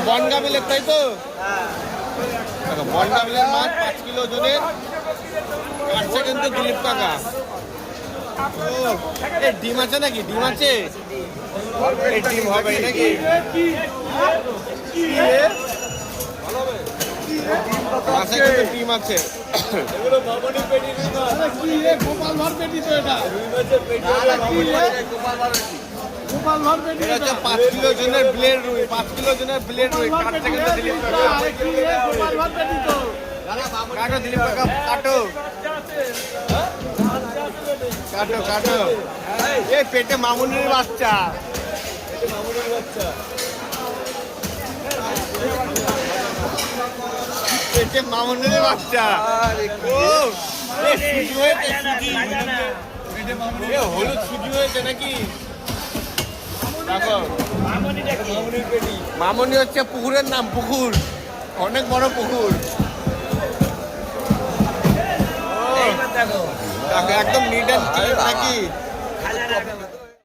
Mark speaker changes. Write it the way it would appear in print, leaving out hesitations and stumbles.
Speaker 1: বনগাবিলের তাই তো? বনগাবিলের মাছ 5 কিলো ওজনের কাটছে কিন্তু দিলীপ কাকা। ডিম আছে নাকি? ডিম আছে? এই ডিম হবে নাকি? মাছে কিন্তু ডিম আছে। এটা 5 কিলো ওজনের ব্লেড রুই, 5 কিলো ওজনের ব্লেড রুই কাটছে কিন্তু দিলীপ কাকা। কাটো দিলীপ কাকা, কাটো কাটো কাটো। এই পেটে মামুনির বাচ্চা, পেটে মামুনির বাচ্চা। হলুদ সুজি হয়েছে নাকি? মামনি হচ্ছে পুকুরের নাম, পুকুর, অনেক বড় পুকুর। একদম নিট অ্যান্ড ক্লিন নাকি?